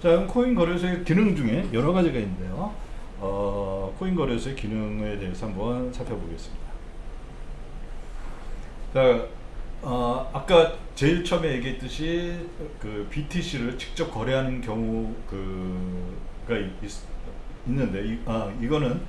자, 그럼 코인 거래소의 기능 중에 여러 가지가 있는데요. 코인 거래소의 기능에 대해서 한번 살펴보겠습니다. 자, 아까 제일 처음에 얘기했듯이 그 BTC를 직접 거래하는 경우가 있는데, 이거는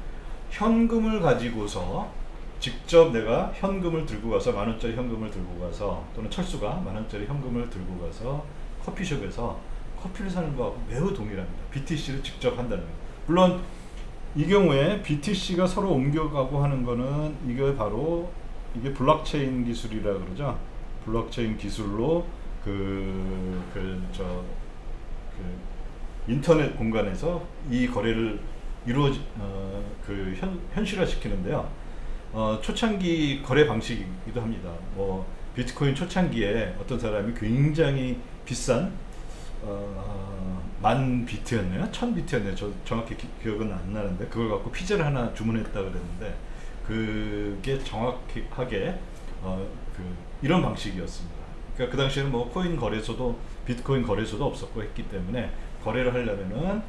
현금을 가지고서 직접 내가 현금을 들고 가서 10,000원짜리 현금을 들고 가서, 또는 철수가 10,000원짜리 현금을 들고 가서 커피숍에서 커피를 사는 거하고 매우 동일합니다. BTC를 직접 한다는 거. 물론 이 경우에 BTC가 서로 옮겨가고 하는 거는 이게 바로 이게 블록체인 기술이라 그러죠. 블록체인 기술로 인터넷 공간에서 이 거래를 현실화 시키는데요. 초창기 거래 방식이기도 합니다. 뭐 비트코인 초창기에 어떤 사람이 굉장히 비싼 10,000비트였나요? 1,000비트였나요? 저 정확히 기억은 안 나는데 그걸 갖고 피자를 하나 주문했다 그랬는데 그게 정확하게 이런 방식이었습니다. 그러니까 그 당시에는 뭐 코인 거래소도 비트코인 거래소도 없었고 했기 때문에 거래를 하려면은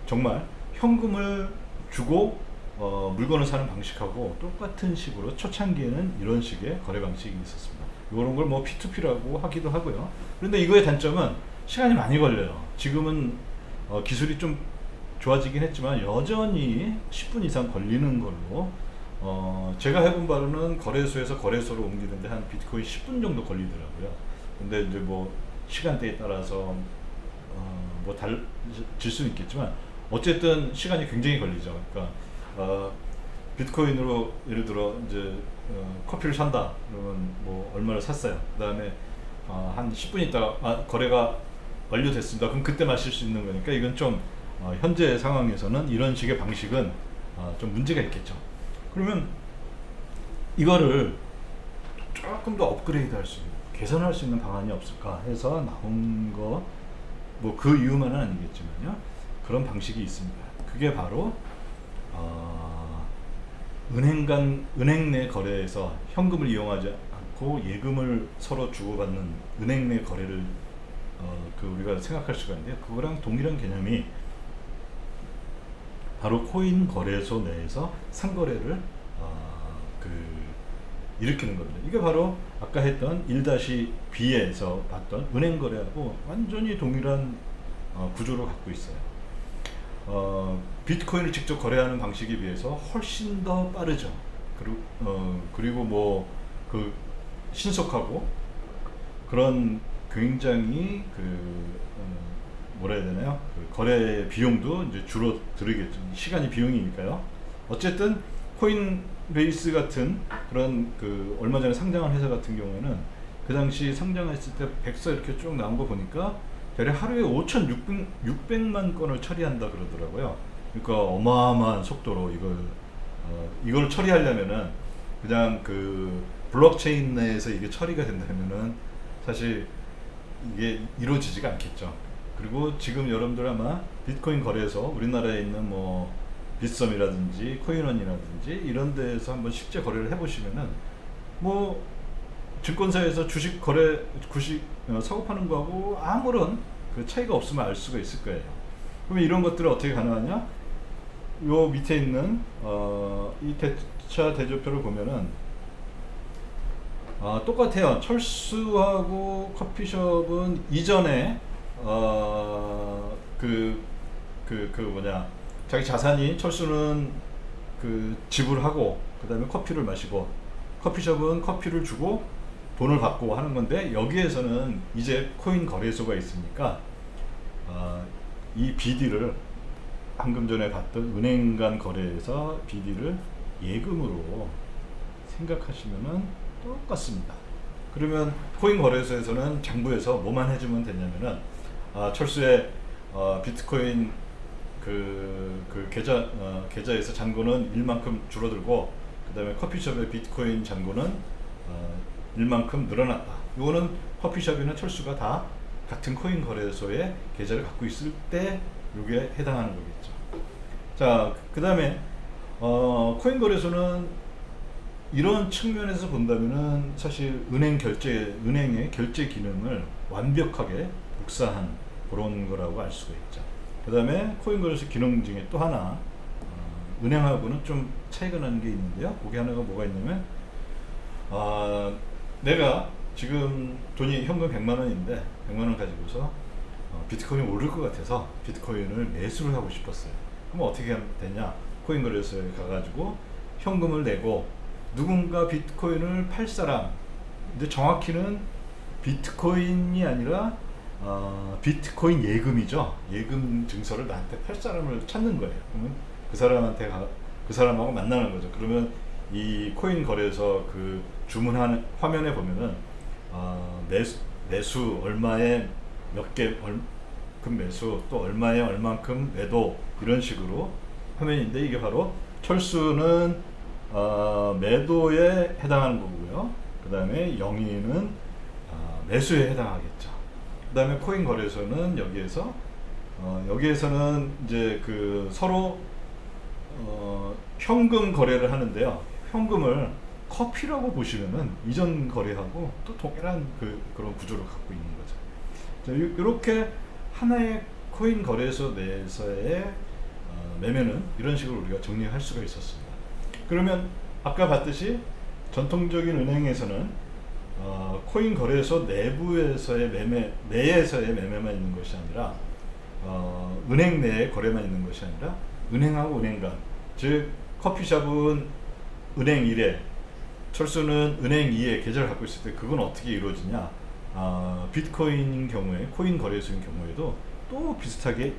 정말 현금을 주고 물건을 사는 방식하고 똑같은 식으로 초창기에는 이런 식의 거래 방식이 있었습니다. 이런 걸 뭐 P2P라고 하기도 하고요. 그런데 이거의 단점은 시간이 많이 걸려요. 지금은 기술이 좀 좋아지긴 했지만 여전히 10분 이상 걸리는 걸로, 제가 해본 바로는 거래소에서 거래소로 옮기는데 한 비트코인 10분 정도 걸리더라고요. 근데 이제 뭐 시간대에 따라서 뭐 달라질 수는 있겠지만 어쨌든 시간이 굉장히 걸리죠. 그러니까 비트코인으로 예를 들어 이제 커피를 산다 그러면 뭐 얼마를 샀어요. 그다음에 한 10분 있다가 거래가 완료됐습니다. 그럼 그때 마실 수 있는 거니까 이건 좀 현재 상황에서는 이런 식의 방식은 좀 문제가 있겠죠. 그러면 이거를 조금 더 업그레이드 할 수 있는, 개선할 수 있는 방안이 없을까 해서 나온 거, 뭐 그 이유만은 아니겠지만요. 그런 방식이 있습니다. 그게 바로 은행 내 거래에서 현금을 이용하지 않고 예금을 서로 주고받는 은행 내 거래를 우리가 생각할 수가 있는데요. 그거랑 동일한 개념이 바로 코인 거래소 내에서 상거래를 일으키는 겁니다. 이게 바로 아까 했던 1-B에서 봤던 은행 거래하고 완전히 동일한 구조를 갖고 있어요. 비트코인을 직접 거래하는 방식에 비해서 훨씬 더 빠르죠. 그리고 뭐 신속하고 그런 굉장히 뭐라 해야 되나요? 거래 비용도 이제 줄어들겠죠. 시간이 비용이니까요. 어쨌든 코인베이스 같은 그런 얼마 전에 상장한 회사 같은 경우에는 그 당시 상장했을 때 백서 이렇게 쭉 나온 거 보니까 대략 하루에 5,600만 건을 처리한다 그러더라고요. 그러니까 어마어마한 속도로 이걸 처리하려면은 그냥 블록체인 내에서 이게 처리가 된다면은 사실 이게 이루어지지가 않겠죠. 그리고 지금 여러분들 아마 비트코인 거래소 우리나라에 있는 뭐 빗썸이라든지 코인원이라든지 이런 데에서 한번 실제 거래를 해보시면은 뭐 증권사에서 주식 사고 파는 거하고 아무런 차이가 없으면 알 수가 있을 거예요. 그러면 이런 것들을 어떻게 가능하냐? 요 밑에 있는 이 대차 대조표를 보면은 똑같아요. 철수하고 커피숍은 이전에 자기 자산이, 철수는 지불하고 그 다음에 커피를 마시고, 커피숍은 커피를 주고 돈을 받고 하는 건데, 여기에서는 이제 코인 거래소가 있으니까 이 BD를 방금 전에 봤던 은행 간 거래에서 BD를 예금으로 생각하시면은 똑같습니다. 그러면 코인 거래소에서는 장부에서 뭐만 해주면 되냐면은 철수의 비트코인 계좌에서 잔고는 1만큼 줄어들고, 그 다음에 커피숍의 비트코인 잔고는 1만큼 늘어났다. 이거는 커피숍이나 철수가 다 같은 코인 거래소의 계좌를 갖고 있을 때 이게 해당하는 거겠죠. 자, 그 다음에 코인 거래소는 이런 측면에서 본다면은 사실 은행의 결제 기능을 완벽하게 복사한 그런 거라고 알 수가 있죠. 그 다음에 코인 거래소 기능 중에 또 하나, 은행하고는 좀 차이가 나는 게 있는데요. 그게 하나가 뭐가 있냐면, 내가 지금 돈이 현금 100만 원인데 100만 원 가지고서 비트코인이 오를 것 같아서 비트코인을 매수를 하고 싶었어요. 그럼 어떻게 하면 되냐? 코인 거래소에 가가지고 현금을 내고 누군가 비트코인을 팔 사람, 근데 정확히는 비트코인이 아니라 비트코인 예금이죠. 예금 증서를 나한테 팔 사람을 찾는 거예요. 그러면 그 사람한테 그 사람하고 만나는 거죠. 그러면 이 코인 거래소 그 주문하는 화면에 보면은 매수 얼마에 몇 개 금 매수, 또 얼마에 얼만큼 매도, 이런 식으로 화면인데, 이게 바로 철수는 매도에 해당하는 거고요. 그 다음에 영희는 매수에 해당하겠죠. 그 다음에 코인 거래소는 여기에서는 이제 그 서로 현금 거래를 하는데요. 현금을 커피라고 보시면은 이전 거래하고 또 동일한 그런 구조를 갖고 있는 거죠. 이렇게 하나의 코인 거래소 내에서의 매매는 이런 식으로 우리가 정리할 수가 있었습니다. 그러면 아까 봤듯이 전통적인 은행에서는 코인 거래소 내부에서의 내에서의 매매만 있는 것이 아니라 은행 내의 거래만 있는 것이 아니라 은행하고 은행 간, 즉 커피숍은 은행 1에, 철수는 은행 2에 계좌를 갖고 있을 때 그건 어떻게 이루어지냐? 비트코인인 경우에, 코인 거래소인 경우에도 또 비슷하게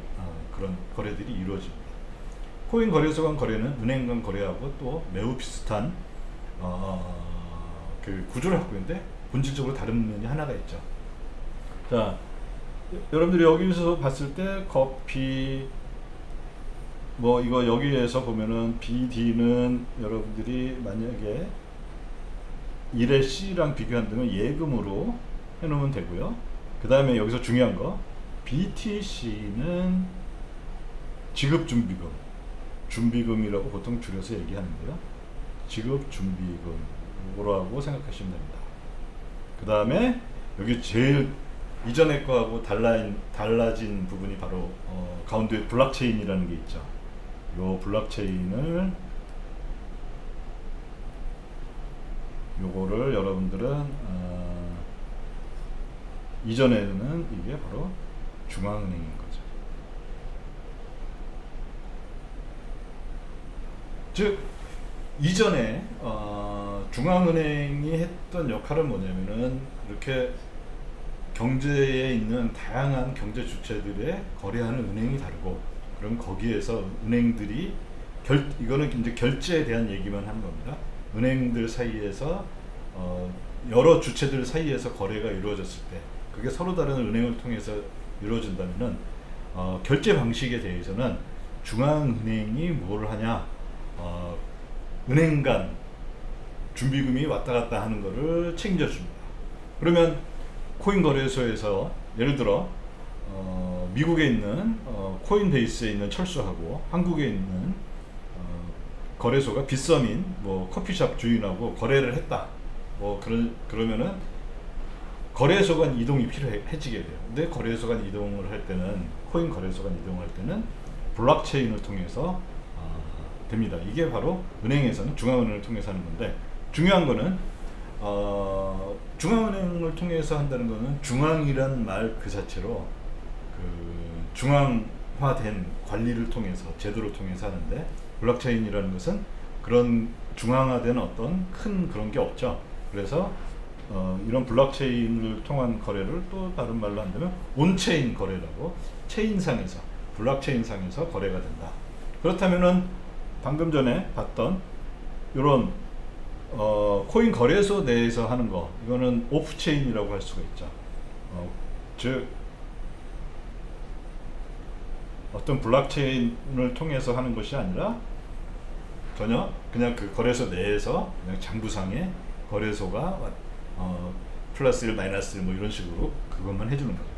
그런 거래들이 이루어집니다. 코인 거래소 간 거래는 은행 간 거래하고 또 매우 비슷한 그 구조를 갖고 있는데 본질적으로 다른 면이 하나가 있죠. 자, 여러분들이 여기서 봤을 때 커피, 뭐 이거 여기에서 보면은 BD는 여러분들이 만약에 1의 C랑 비교한다면 예금으로 해놓으면 되고요. 그 다음에 여기서 중요한 거, BTC는 지급준비금, 준비금이라고 보통 줄여서 얘기하는데요. 지급준비금으로라고 생각하시면 됩니다. 그 다음에 여기 제일 이전의 거하고 달라진 부분이 바로 가운데 블록체인이라는 게 있죠. 요 블록체인을, 요거를 여러분들은 이전에는 이게 바로 중앙은행인 거죠. 즉 이전에 중앙은행이 했던 역할은 뭐냐면은, 이렇게 경제에 있는 다양한 경제 주체들의 거래하는 은행이 다르고, 그럼 거기에서 은행들이 이거는 이제 결제에 대한 얘기만 하는 겁니다. 은행들 사이에서 여러 주체들 사이에서 거래가 이루어졌을 때, 그게 서로 다른 은행을 통해서 이루어진다면은 결제 방식에 대해서는 중앙은행이 뭘 하냐, 은행 간 준비금이 왔다 갔다 하는 거를 책임져 줍니다. 그러면 코인 거래소에서 예를 들어 미국에 있는 코인베이스에 있는 철수하고 한국에 있는 거래소가 빗썸인 뭐 커피숍 주인하고 거래를 했다. 뭐 그러면은 거래소 간 이동이 필요해지게 돼요. 근데 거래소 간 이동을 할 때는, 코인 거래소 간 이동을 할 때는 블록체인을 통해서 됩니다. 이게 바로 은행에서는 중앙은행을 통해서 하는 건데, 중요한 거는 중앙은행을 통해서 한다는 거는 중앙이란 말 그 자체로 그 중앙화된 관리를 통해서, 제도를 통해서 하는데, 블록체인이라는 것은 그런 중앙화된 어떤 큰 그런 게 없죠. 그래서 이런 블록체인을 통한 거래를 또 다른 말로 한다면 온체인 거래라고, 체인상에서, 블록체인상에서 거래가 된다. 그렇다면은 방금 전에 봤던 이런 코인 거래소 내에서 하는 거, 이거는 오프체인이라고 할 수가 있죠. 즉 어떤 블록체인을 통해서 하는 것이 아니라 전혀 그냥 그 거래소 내에서 그냥 장부상에 거래소가 플러스 1 마이너스 1 뭐 이런 식으로 그것만 해주는 거죠.